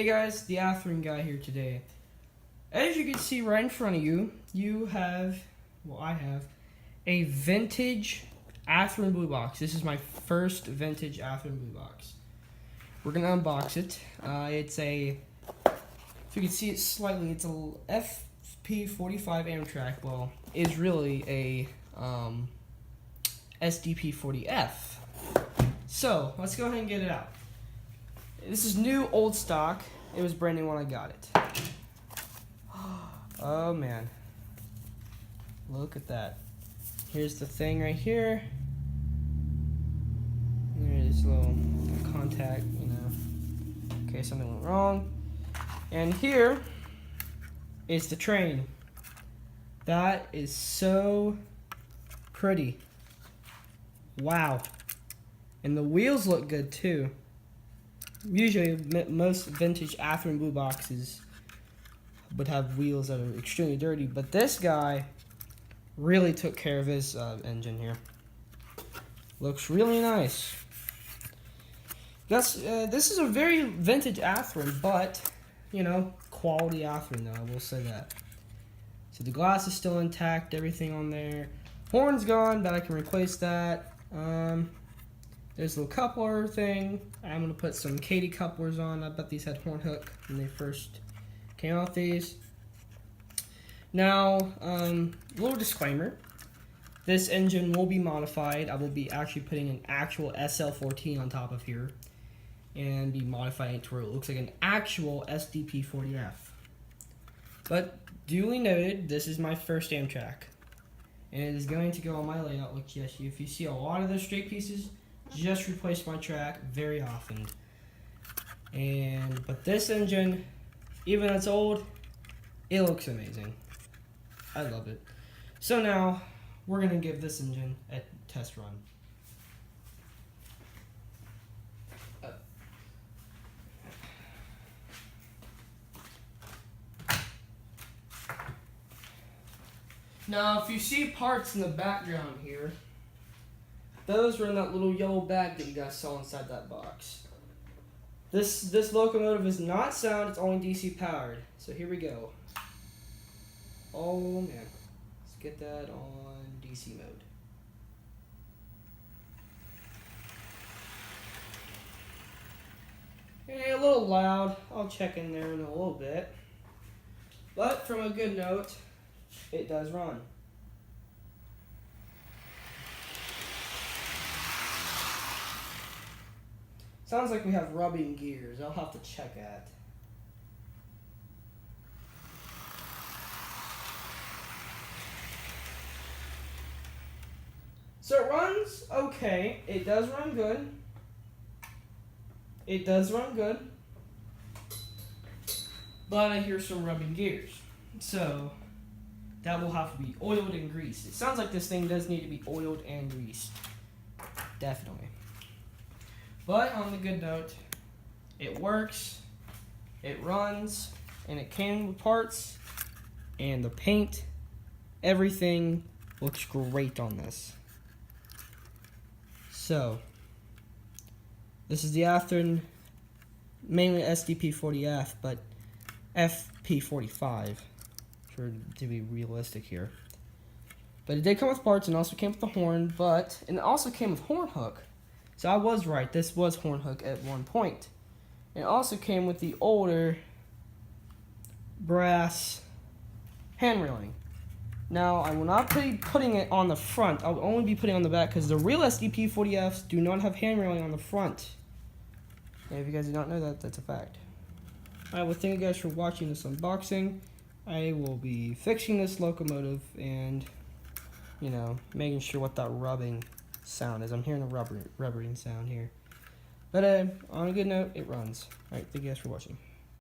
Hey guys, the Athearn guy here today. As you can see right in front of you, I have a vintage Athearn blue box. This is my first vintage Athearn blue box. We're gonna unbox it. It's a, if you can see it slightly, it's a SDP40F Amtrak. Well, it's really a SDP40F. So let's go ahead and get it out. This is new old stock. It was brand new when I got it. Oh man. Look at that. Here's the thing right here. There's a little contact, you know, in case something went wrong. And here is the train. That is so pretty. Wow. And the wheels look good too. Usually, most vintage Athearn blue boxes would have wheels that are extremely dirty, but this guy really took care of his engine here. Looks really nice. This is a very vintage Athearn, but you know, quality Athearn though. I will say that. So the glass is still intact, everything on there. Horn's gone, but I can replace that. There's a little coupler thing. I'm going to put some Katy couplers on. I bet these had horn hook when they first came out these. Now, little disclaimer. This engine will be modified. I will be actually putting an actual SL14 on top of here and be modifying it to where it looks like an actual SDP40F. But duly noted, this is my first Amtrak. And it is going to go on my layout. Look, yes, if you see a lot of those straight pieces, just replace my track very often. But this engine, even though it's old, it looks amazing. I love it. So now we're gonna give this engine a test run. Now, if you see parts in the background here, those were in that little yellow bag that you guys saw inside that box. This locomotive is not sound, it's only DC powered. So here we go. Oh man. Let's get that on DC mode. Okay, a little loud. I'll check in there in a little bit. But from a good note, it does run. Sounds like we have rubbing gears. I'll have to check that. So it runs okay. It does run good. It does run good. But I hear some rubbing gears. So that will have to be oiled and greased. It sounds like this thing does need to be oiled and greased. Definitely. But on the good note, it works, it runs, and it came with parts, and the paint, everything looks great on this. So, this is the Athearn, mainly SDP40F, but FP45, to be realistic here. But it did come with parts and also came with the horn, and it also came with horn hook. So I was right, this was horn hook at one point. It also came with the older brass hand railing. Now, I will not be putting it on the front. I'll only be putting it on the back because the real SDP40Fs do not have hand railing on the front. And if you guys did not know that, that's a fact. Alright, well, thank you guys for watching this unboxing. I will be fixing this locomotive and, you know, making sure what that rubbing sound is. I'm hearing a rubbering sound here. But on a good note, it runs. Alright, thank you guys for watching.